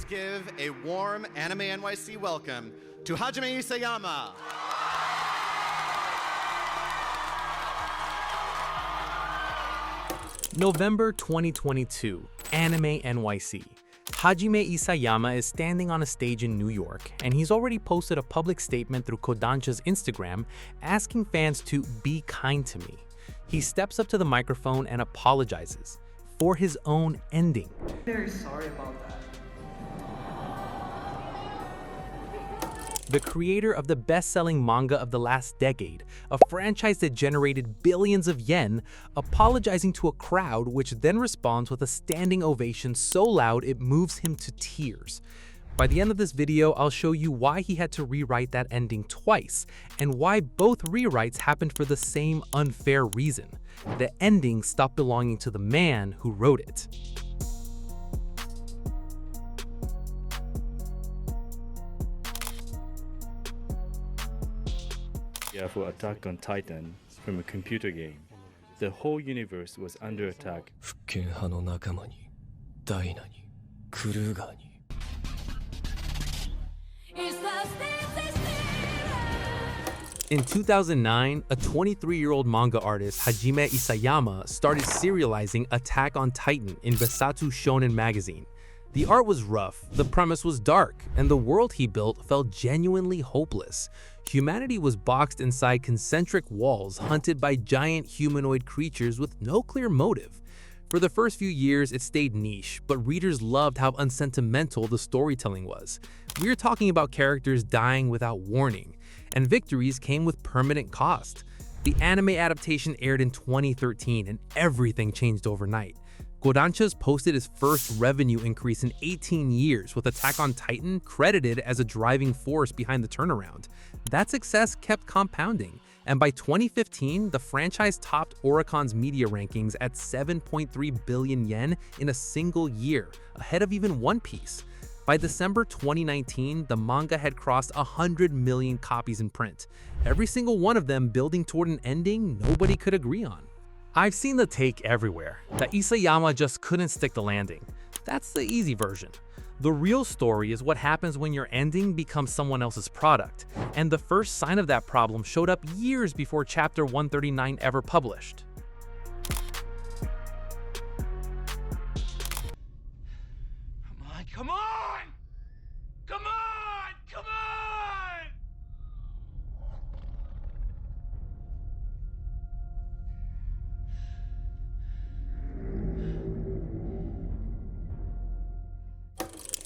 please give a warm Anime NYC welcome to Hajime Isayama. November 2022, Anime NYC. Hajime Isayama is standing on a stage in New York, and he's already posted a public statement through Kodansha's Instagram asking fans to be kind to me. He steps up to the microphone and apologizes for his own ending. Very sorry about that. The creator of the best-selling manga of the last decade, a franchise that generated billions of yen, apologizing to a crowd which then responds with a standing ovation so loud it moves him to tears. By the end of this video, I'll show you why he had to rewrite that ending twice, and why both rewrites happened for the same unfair reason. The ending stopped belonging to the man who wrote it. Yeah, for Attack on Titan from a computer game. The whole universe was under attack. 復権派の仲間にダイナにクルーガーに In 2009, a 23-year-old manga artist, Hajime Isayama, started serializing Attack on Titan in Besatsu Shonen magazine. The art was rough, the premise was dark, and the world he built felt genuinely hopeless. Humanity was boxed inside concentric walls hunted by giant humanoid creatures with no clear motive. For the first few years, it stayed niche, but readers loved how unsentimental the storytelling was. We were talking about characters dying without warning, and victories came with permanent cost. The anime adaptation aired in 2013, and everything changed overnight. Kodansha's posted his first revenue increase in 18 years, with Attack on Titan credited as a driving force behind the turnaround. That success kept compounding, and by 2015, the franchise topped Oricon's media rankings at 7.3 billion yen in a single year, ahead of even One Piece. By December 2019, the manga had crossed 100 million copies in print, every single one of them building toward an ending nobody could agree on. I've seen the take everywhere, that Isayama just couldn't stick the landing. That's the easy version. The real story is what happens when your ending becomes someone else's product, and the first sign of that problem showed up years before chapter 139 ever published. Come on! Come on! Come on!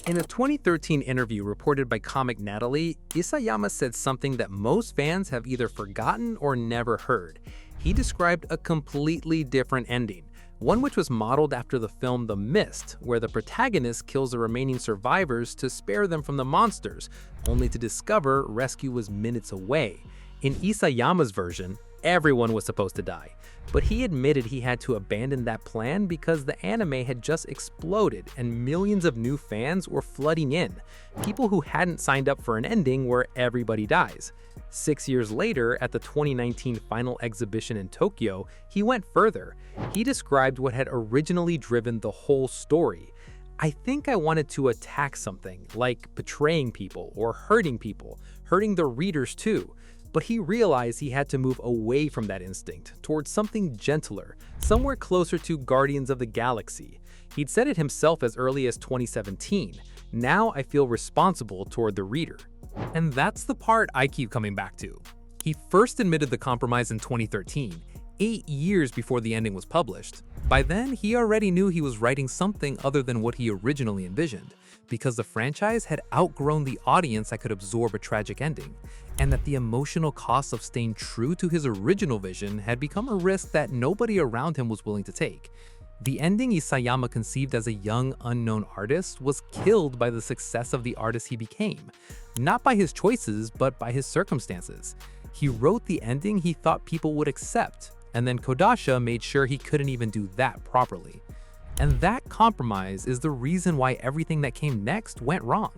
In a 2013 interview reported by Comic Natalie, Isayama said something that most fans have either forgotten or never heard. He described a completely different ending, one which was modeled after the film The Mist, where the protagonist kills the remaining survivors to spare them from the monsters, only to discover rescue was minutes away. In Isayama's version, everyone was supposed to die, but he admitted he had to abandon that plan because the anime had just exploded and millions of new fans were flooding in, people who hadn't signed up for an ending where everybody dies. 6 years later, at the 2019 final exhibition in Tokyo, he went further. He described what had originally driven the whole story. I think I wanted to attack something, like betraying people or hurting the readers too. But he realized he had to move away from that instinct towards something gentler, somewhere closer to Guardians of the Galaxy. He'd said it himself as early as 2017. Now I feel responsible toward the reader. And that's the part I keep coming back to. He first admitted the compromise in 2013, 8 years before the ending was published. By then, he already knew he was writing something other than what he originally envisioned, because the franchise had outgrown the audience that could absorb a tragic ending, and that the emotional cost of staying true to his original vision had become a risk that nobody around him was willing to take. The ending Isayama conceived as a young, unknown artist was killed by the success of the artist he became, not by his choices, but by his circumstances. He wrote the ending he thought people would accept, and then Kodansha made sure he couldn't even do that properly. And that compromise is the reason why everything that came next went wrong.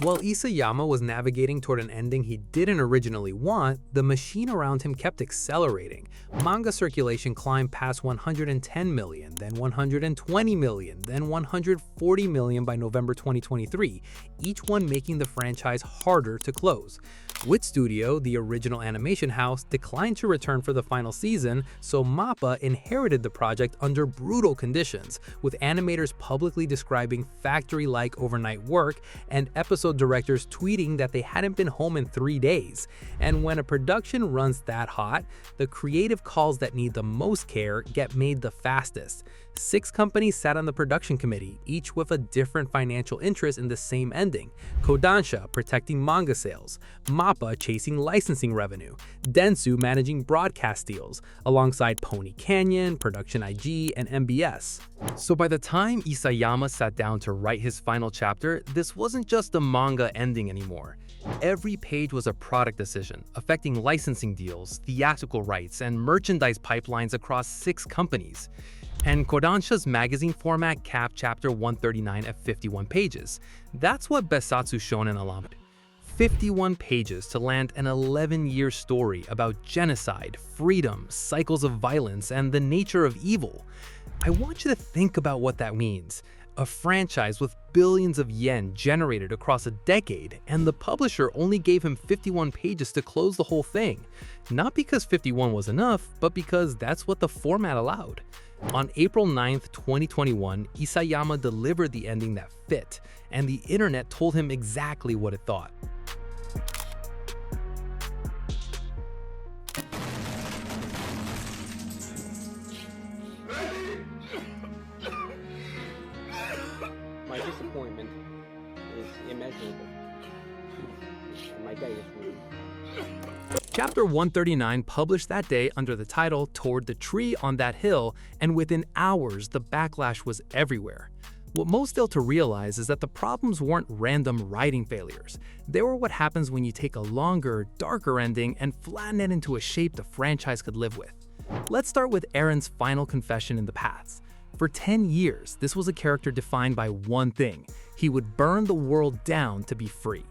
While Isayama was navigating toward an ending he didn't originally want, the machine around him kept accelerating. Manga circulation climbed past 110 million, then 120 million, then 140 million by November 2023, each one making the franchise harder to close. Wit Studio, the original animation house, declined to return for the final season, so MAPPA inherited the project under brutal conditions, with animators publicly describing factory-like overnight work and episode directors tweeting that they hadn't been home in 3 days. And when a production runs that hot, the creative calls that need the most care get made the fastest. 6 companies sat on the production committee, each with a different financial interest in the same ending. Kodansha protecting manga sales, MAPPA chasing licensing revenue, Dentsu managing broadcast deals, alongside Pony Canyon, Production IG, and MBS. So by the time Isayama sat down to write his final chapter, this wasn't just a manga ending anymore. Every page was a product decision, affecting licensing deals, theatrical rights, and merchandise pipelines across 6 companies. And Kodansha's magazine format capped chapter 139 at 51 pages. That's what Besatsu Shonen allowed. 51 pages to land an 11-year story about genocide, freedom, cycles of violence, and the nature of evil. I want you to think about what that means. A franchise with billions of yen generated across a decade, and the publisher only gave him 51 pages to close the whole thing. Not because 51 was enough, but because that's what the format allowed. On April 9th, 2021, Isayama delivered the ending that fit, and the internet told him exactly what it thought. My disappointment is immeasurable. And my day is ruined. Chapter 139 published that day under the title Toward the Tree on That Hill, and within hours the backlash was everywhere. What most fail to realize is that the problems weren't random writing failures. They were what happens when you take a longer, darker ending and flatten it into a shape the franchise could live with. Let's start with Eren's final confession in the Paths. For 10 years, this was a character defined by one thing: he would burn the world down to be free.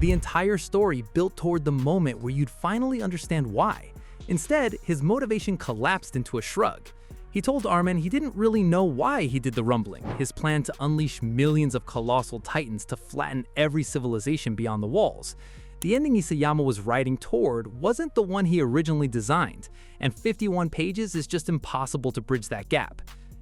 The entire story built toward the moment where you'd finally understand why. Instead, his motivation collapsed into a shrug. He told Armin he didn't really know why he did the rumbling, his plan to unleash millions of colossal titans to flatten every civilization beyond the walls. The ending Isayama was writing toward wasn't the one he originally designed, and 51 pages is just impossible to bridge that gap.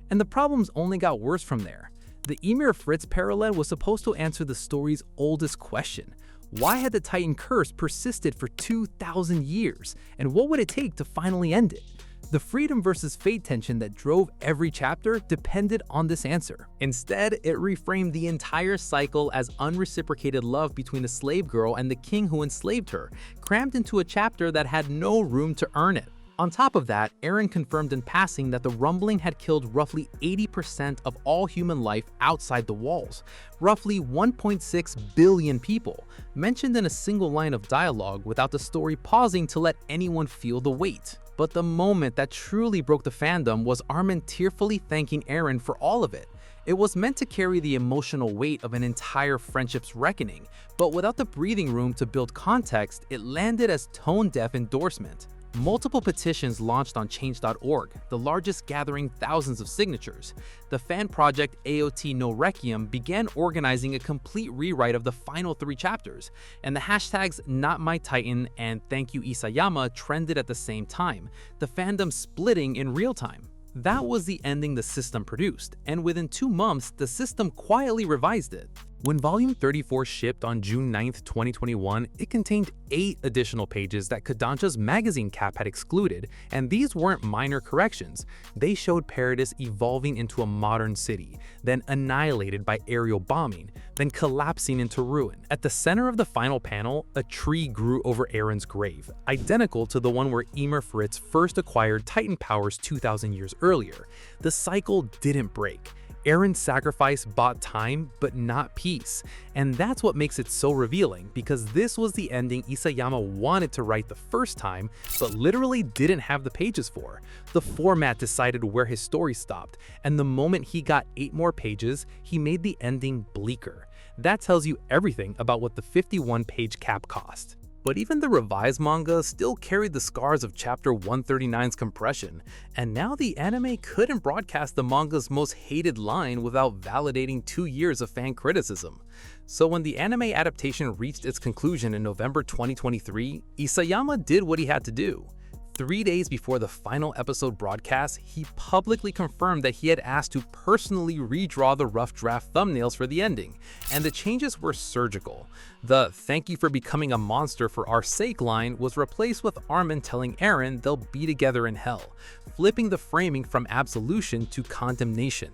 And the problems only got worse from there. The Ymir Fritz parallel was supposed to answer the story's oldest question. Why had the Titan curse persisted for 2,000 years, and what would it take to finally end it? The freedom versus fate tension that drove every chapter depended on this answer. Instead, it reframed the entire cycle as unreciprocated love between a slave girl and the king who enslaved her, crammed into a chapter that had no room to earn it. On top of that, Eren confirmed in passing that the rumbling had killed roughly 80% of all human life outside the walls, roughly 1.6 billion people, mentioned in a single line of dialogue without the story pausing to let anyone feel the weight. But the moment that truly broke the fandom was Armin tearfully thanking Eren for all of it. It was meant to carry the emotional weight of an entire friendship's reckoning, but without the breathing room to build context, it landed as tone-deaf endorsement. Multiple petitions launched on change.org, the largest gathering thousands of signatures. The fan project AOT No Requiem began organizing a complete rewrite of the final 3 chapters, and the hashtags NotMyTitan and Thank You Isayama trended at the same time, the fandom splitting in real time. That was the ending the system produced, and within 2 months, the system quietly revised it. When Volume 34 shipped on June 9th, 2021, it contained 8 additional pages that Kodansha's magazine cap had excluded, and these weren't minor corrections. They showed Paradis evolving into a modern city, then annihilated by aerial bombing, then collapsing into ruin. At the center of the final panel, a tree grew over Eren's grave, identical to the one where Ymir Fritz first acquired Titan powers 2,000 years earlier. The cycle didn't break. Eren's sacrifice bought time, but not peace. And that's what makes it so revealing, because this was the ending Isayama wanted to write the first time, but literally didn't have the pages for. The format decided where his story stopped, and the moment he got 8 more pages, he made the ending bleaker. That tells you everything about what the 51-page cap cost. But even the revised manga still carried the scars of Chapter 139's compression, and now the anime couldn't broadcast the manga's most hated line without validating 2 years of fan criticism. So when the anime adaptation reached its conclusion in November 2023, Isayama did what he had to do. 3 days before the final episode broadcast, he publicly confirmed that he had asked to personally redraw the rough draft thumbnails for the ending, and the changes were surgical. The "thank you for becoming a monster for our sake" line was replaced with Armin telling Eren they'll be together in hell, flipping the framing from absolution to condemnation.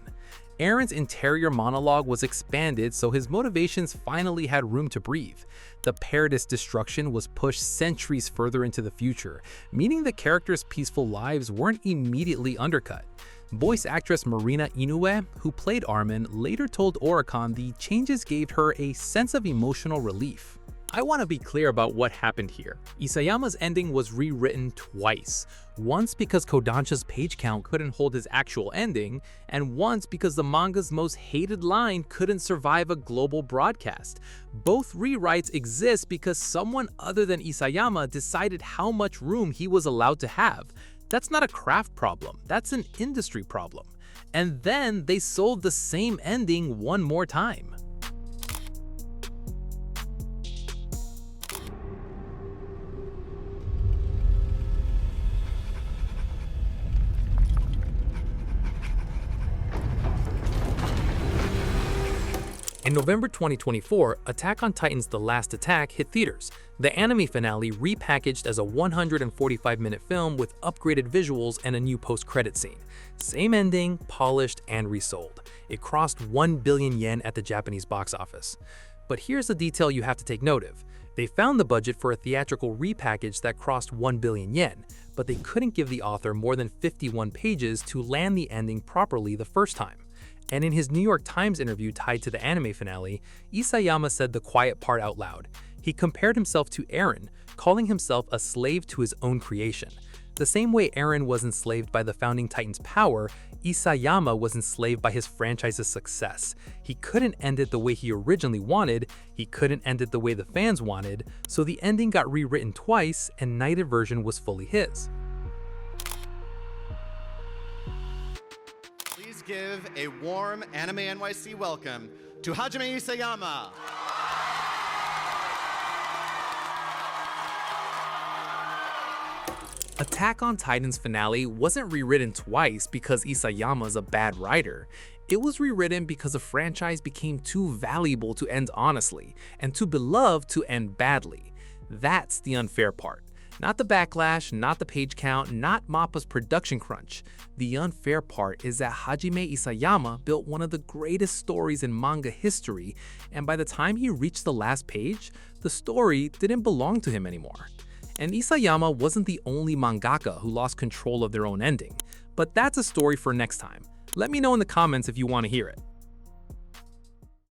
Eren's interior monologue was expanded so his motivations finally had room to breathe. The Paradis destruction was pushed centuries further into the future, meaning the characters' peaceful lives weren't immediately undercut. Voice actress Marina Inoue, who played Armin, later told Oricon the changes gave her a sense of emotional relief. I want to be clear about what happened here. Isayama's ending was rewritten twice. Once because Kodansha's page count couldn't hold his actual ending, and once because the manga's most hated line couldn't survive a global broadcast. Both rewrites exist because someone other than Isayama decided how much room he was allowed to have. That's not a craft problem, that's an industry problem. And then they sold the same ending one more time. In November 2024, Attack on Titan's The Last Attack hit theaters. The anime finale repackaged as a 145-minute film with upgraded visuals and a new post-credit scene. Same ending, polished, and resold. It crossed 1 billion yen at the Japanese box office. But here's a detail you have to take note of. They found the budget for a theatrical repackage that crossed 1 billion yen, but they couldn't give the author more than 51 pages to land the ending properly the first time. And in his New York Times interview tied to the anime finale, Isayama said the quiet part out loud. He compared himself to Eren, calling himself a slave to his own creation. The same way Eren was enslaved by the founding Titan's power, Isayama was enslaved by his franchise's success. He couldn't end it the way he originally wanted, he couldn't end it the way the fans wanted, so the ending got rewritten twice and neither version was fully his. Give a warm Anime NYC welcome to Hajime Isayama. Attack on Titan's finale wasn't rewritten twice because Isayama's a bad writer. It was rewritten because the franchise became too valuable to end honestly, and too beloved to end badly. That's the unfair part. Not the backlash, not the page count, not MAPPA's production crunch. The unfair part is that Hajime Isayama built one of the greatest stories in manga history, and by the time he reached the last page, the story didn't belong to him anymore. And Isayama wasn't the only mangaka who lost control of their own ending. But that's a story for next time. Let me know in the comments if you want to hear it.